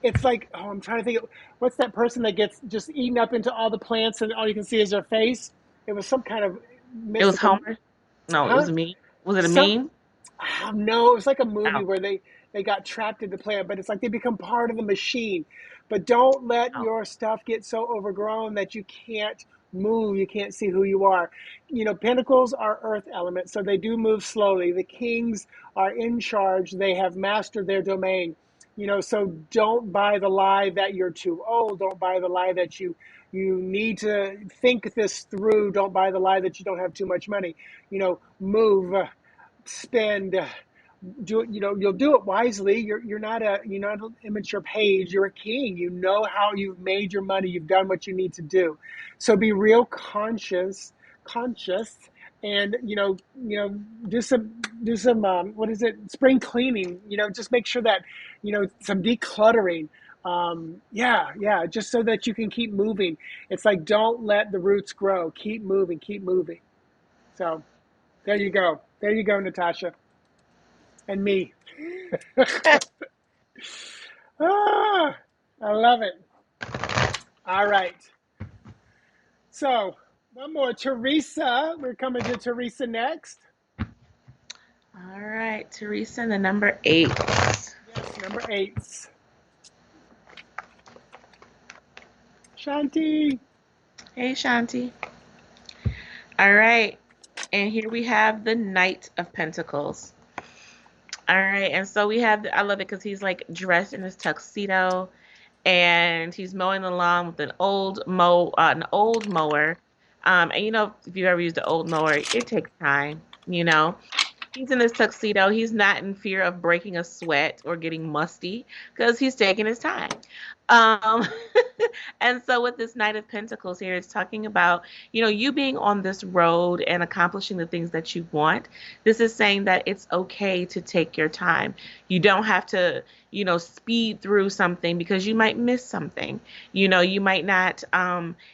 Speaker 1: it's like, oh, I'm trying to think of, what's that person that gets just eaten up into all the plants and all you can see is their face? It was some kind of
Speaker 2: It was
Speaker 1: mystical,
Speaker 2: Homer? No, it
Speaker 1: huh?
Speaker 2: was a meme. Was it a
Speaker 1: Some
Speaker 2: meme?
Speaker 1: no, it was like a movie
Speaker 2: Oh,
Speaker 1: where they got trapped in the plant, but it's like they become part of the machine. But don't let
Speaker 2: oh.
Speaker 1: your stuff get so overgrown that you can't move, you can't see who you are. Pentacles are earth elements, so they do move slowly. The kings are in charge, they have mastered their domain. So don't buy the lie that you're too old. Don't buy the lie that you need to think this through. Don't buy the lie that you don't have too much money. Move, spend, do it. You'll do it wisely. You're not an immature page. You're a king. You know how you've made your money. You've done what you need to do. So be real conscious, and do some what is it, spring cleaning. Just make sure that some decluttering. Yeah, just so that you can keep moving. It's like, don't let the roots grow. Keep moving. Keep moving. So there you go. There you go, Natasha. And me. Ah, I love it. All right. So, one more. Teresa. We're coming to Teresa next.
Speaker 2: All right, Teresa, the number 8.
Speaker 1: Yes, number 8. Shanti.
Speaker 2: Hey, Shanti. All right, and here we have the Knight of Pentacles. All right, and so we have, I love it because he's like dressed in his tuxedo and he's mowing the lawn with an old mower. And if you've ever used an old mower, it takes time, you know. He's in this tuxedo. He's not in fear of breaking a sweat or getting musty because he's taking his time. Um, and so with this Knight of Pentacles here, it's talking about, you being on this road and accomplishing the things that you want. This is saying that it's okay to take your time. You don't have to, speed through something because you might miss something. You might not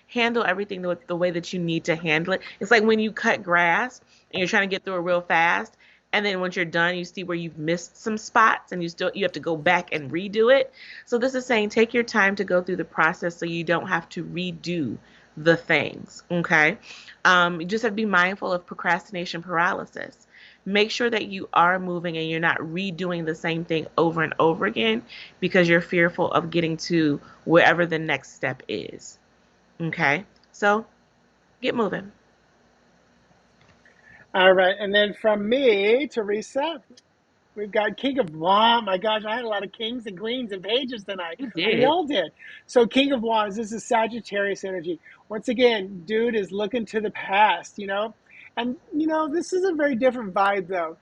Speaker 2: handle everything the way that you need to handle it. It's like when you cut grass and you're trying to get through it real fast, and then once you're done, you see where you've missed some spots and you have to go back and redo it. So this is saying take your time to go through the process so you don't have to redo the things. Okay. You just have to be mindful of procrastination paralysis. Make sure that you are moving and you're not redoing the same thing over and over again because you're fearful of getting to wherever the next step is. Okay. So get moving.
Speaker 1: All right. And then from me, Teresa, we've got King of Wands. My gosh, I had a lot of kings and queens and pages tonight.
Speaker 2: You
Speaker 1: We
Speaker 2: did.
Speaker 1: all did. So King of Wands, this is Sagittarius energy. Once again, dude is looking to the past. And this is a very different vibe though.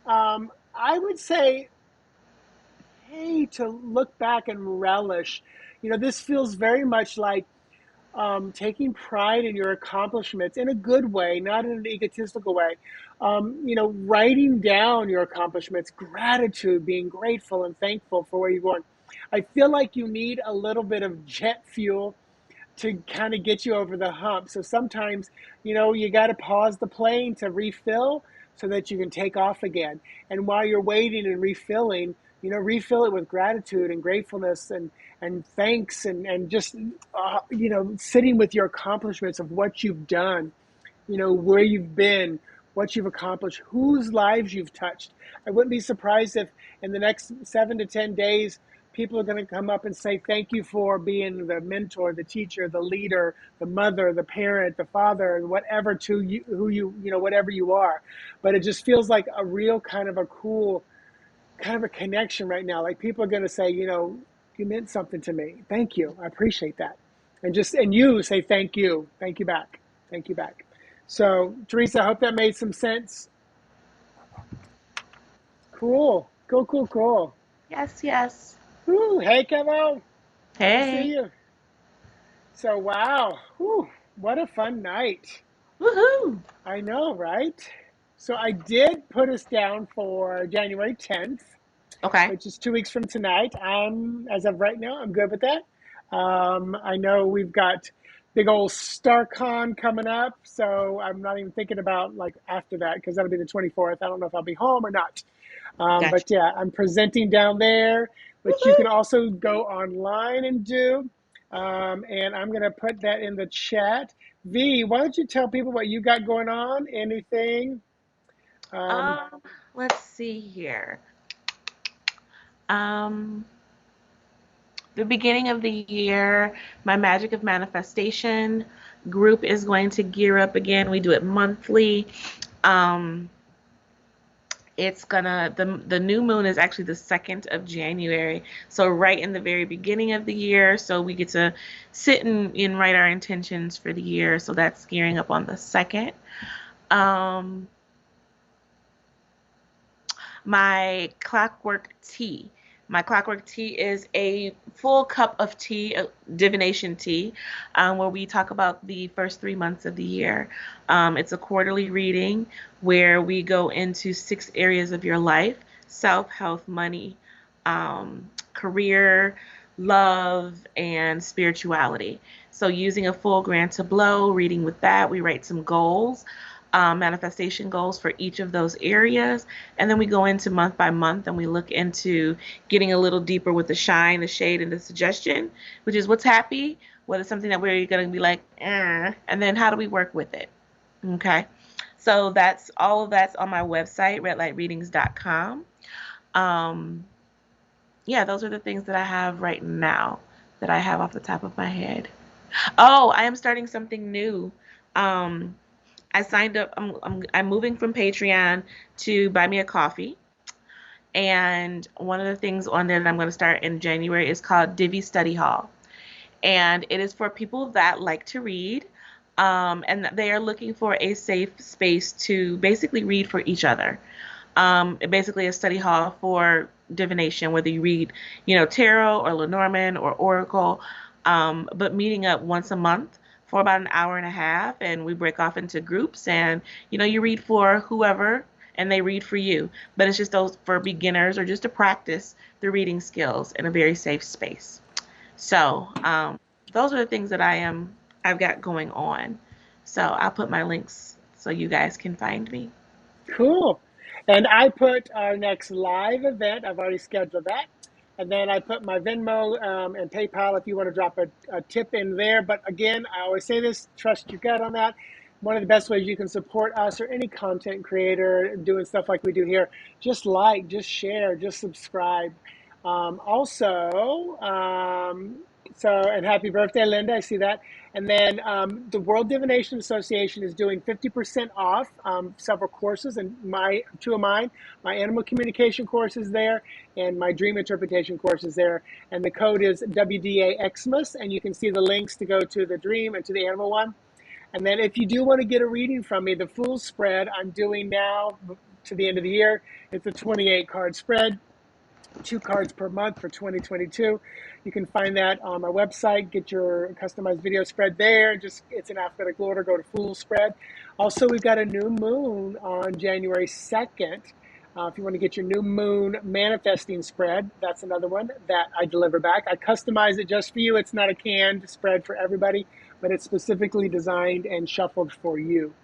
Speaker 1: I would say, hey, to look back and relish. This feels very much like taking pride in your accomplishments in a good way, not in an egotistical way. Writing down your accomplishments, gratitude, being grateful and thankful for where you're going. I feel like you need a little bit of jet fuel to kind of get you over the hump. So sometimes, you got to pause the plane to refill so that you can take off again. And while you're waiting and refilling, refill it with gratitude and gratefulness and thanks and just, sitting with your accomplishments of what you've done, where you've been, what you've accomplished, whose lives you've touched. I wouldn't be surprised if in the next 7 to 10 days, people are going to come up and say, thank you for being the mentor, the teacher, the leader, the mother, the parent, the father, whatever to you, whatever you are. But it just feels like a real kind of a cool kind of a connection right now. Like people are going to say, you meant something to me. Thank you. I appreciate that. And you say, thank you. Thank you back. Thank you back. So, Teresa, I hope that made some sense. Cool. Cool, cool, cool.
Speaker 2: Yes, yes.
Speaker 1: Woo, hey, Kevo. Good to see
Speaker 2: Hey.
Speaker 1: you. So, wow. Whew, what a fun night.
Speaker 2: Woohoo.
Speaker 1: I know, right? So, I did put us down for January 10th,
Speaker 2: Okay.
Speaker 1: which is 2 weeks from tonight. As of right now, I'm good with that. I know we've got big old StarCon coming up, so I'm not even thinking about like after that because that'll be the 24th. I don't know if I'll be home or not.
Speaker 2: Gotcha.
Speaker 1: But yeah, I'm presenting down there, which you
Speaker 2: Woohoo.
Speaker 1: can also go online and do. And I'm going to put that in the chat. V, why don't you tell people what you got going on? Anything? Um,
Speaker 2: Um, let's see here. Um, the beginning of the year, my Magic of Manifestation group is going to gear up again. We do it monthly. Um, it's gonna the new moon is actually the 2nd of January, so right in the very beginning of the year. So we get to sit and write our intentions for the year. So that's gearing up on the 2nd. Um, my clockwork tea. My clockwork tea is a full cup of tea, divination tea, where we talk about the first 3 months of the year. It's a quarterly reading where we go into 6 areas of your life: self, health, money, career, love, and spirituality. So, using a full grand tableau, reading with that, we write some goals, manifestation goals for each of those areas. And then we go into month by month and we look into getting a little deeper with the shine, the shade, and the suggestion, which is what's happy, what is something that we're going to be like, and then how do we work with it? Okay. So that's all of that's on my website, redlightreadings.com. Um, yeah, those are the things that I have right now that I have off the top of my head. Oh, I am starting something new. Um, I signed up. I'm moving from Patreon to Buy Me a Coffee, and one of the things on there that I'm going to start in January is called Divi Study Hall, and it is for people that like to read, and they are looking for a safe space to basically read for each other. Basically a study hall for divination, whether you read, tarot or Lenormand or Oracle, but meeting up once a month for about an hour and a half, and we break off into groups, and you read for whoever, and they read for you. But it's just those for beginners or just to practice the reading skills in a very safe space. So those are the things that I've got going on. So I'll put my links so you guys can find me.
Speaker 1: Cool. And I put our next live event. I've already scheduled that. And then I put my Venmo and PayPal if you want to drop a tip in there. But again, I always say this, trust your gut on that. One of the best ways you can support us or any content creator doing stuff like we do here, just like, just share, just subscribe. Also, and happy birthday, Linda. I see that. And then the World Divination Association is doing 50% off several courses, and two of mine, my animal communication course is there, and my dream interpretation course is there. And the code is WDA Xmas, and you can see the links to go to the dream and to the animal one. And then if you do want to get a reading from me, the full spread I'm doing now to the end of the year, it's a 28 card spread. 2 cards per month for 2022. You can find that on my website. Get your customized video spread there. It's in alphabetical order. Go to full spread. Also, we've got a new moon on January 2nd. If you want to get your new moon manifesting spread, that's another one that I deliver back. I customize it just for you. It's not a canned spread for everybody, but it's specifically designed and shuffled for you.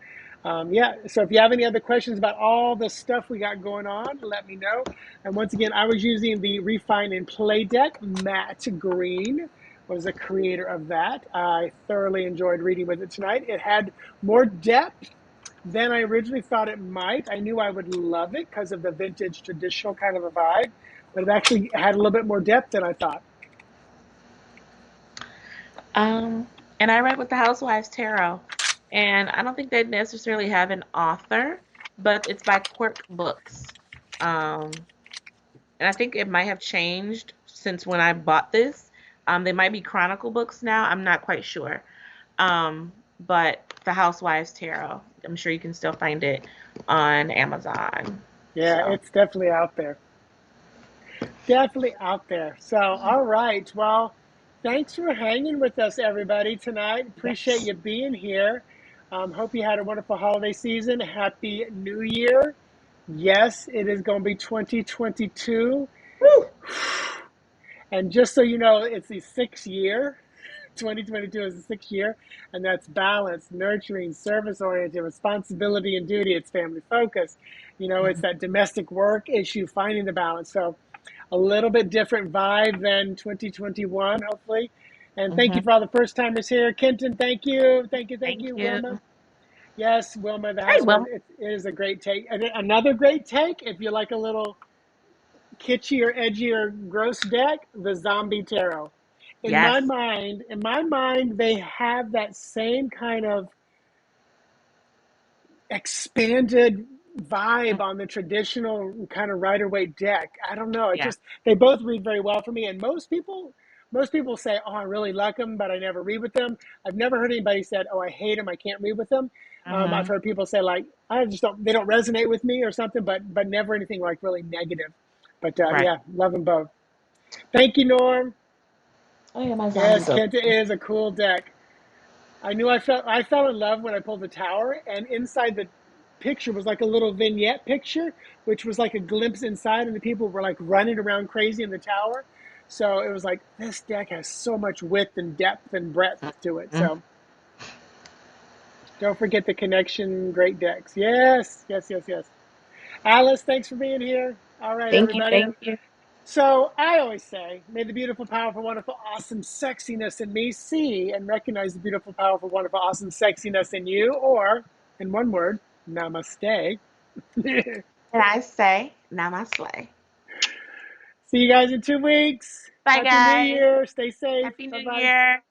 Speaker 1: Yeah, so if you have any other questions about all the stuff we got going on, let me know. And once again, I was using the Refine and Play deck. Matt Green was the creator of that. I thoroughly enjoyed reading with it tonight. It had more depth than I originally thought it might. I knew I would love it because of the vintage traditional kind of a vibe, but it actually had a little bit more depth than I thought.
Speaker 2: Um, and I read with the Housewives Tarot, and I don't think they necessarily have an author, but it's by Quirk Books. Um, and I think it might have changed since when I bought this. They might be Chronicle books now. I'm not quite sure. But the Housewives Tarot, I'm sure you can still find it on Amazon.
Speaker 1: Yeah,
Speaker 2: So,
Speaker 1: it's definitely out there. Definitely out there. So, all right. Well, thanks for hanging with us, everybody, tonight. Appreciate
Speaker 2: yes.
Speaker 1: you being here. Hope you had a wonderful holiday season. Happy New Year. Yes, it is going to be 2022.
Speaker 2: Woo!
Speaker 1: And just so you know, it's the sixth year. 2022 is the sixth year, and that's balance, nurturing, service oriented, responsibility and duty. It's family focused. It's
Speaker 2: Mhm,
Speaker 1: that domestic work issue, finding the balance. So, a little bit different vibe than 2021, hopefully. And thank you
Speaker 2: mhm.
Speaker 1: for all the first timers here. Kenton, thank you. Thank you. Thank
Speaker 2: Thank
Speaker 1: you.
Speaker 2: you.
Speaker 1: Wilma. Yes, Wilma, the
Speaker 2: Hey,
Speaker 1: housewife.
Speaker 2: Wilma.
Speaker 1: It is a great take. And another great take, if you like a little kitschy or edgy or gross deck, the Zombie Tarot.
Speaker 2: Yes.
Speaker 1: In my mind, they have that same kind of expanded
Speaker 2: Mm,
Speaker 1: vibe on the traditional kind of Rider-Waite deck. I don't know. It
Speaker 2: yeah.
Speaker 1: just they both read very well for me, and most people say, "Oh, I really like them, but I never read with them." I've never heard anybody said, "Oh, I hate them. I can't read with them." I've
Speaker 2: Hmm.
Speaker 1: heard people say like, "I just don't. They don't resonate with me or something," but never anything like really negative. But
Speaker 2: Right.
Speaker 1: yeah, love them both. Thank you, Norm.
Speaker 2: Oh yeah, my zombie
Speaker 1: Yes,
Speaker 2: book.
Speaker 1: Kenta is a cool deck. I fell in love when I pulled the tower, and inside the picture was like a little vignette picture, which was like a glimpse inside, and the people were like running around crazy in the tower. So it was like this deck has so much width and depth and breadth to it.
Speaker 2: Mhm.
Speaker 1: So don't forget the connection. Great decks. Yes, yes, yes, yes. Alice, thanks for being here. All right,
Speaker 2: Thank you.
Speaker 1: everybody.
Speaker 2: Thank you.
Speaker 1: So I always say, may the beautiful, powerful, wonderful, awesome sexiness in me see and recognize the beautiful, powerful, wonderful, awesome sexiness in you, or in one word, namaste. See
Speaker 2: And I say namaste.
Speaker 1: you guys in 2 weeks.
Speaker 2: Bye,
Speaker 1: Happy New
Speaker 2: guys.
Speaker 1: Year. Stay safe.
Speaker 2: Happy
Speaker 1: Bye
Speaker 2: New
Speaker 1: bye.
Speaker 2: Year.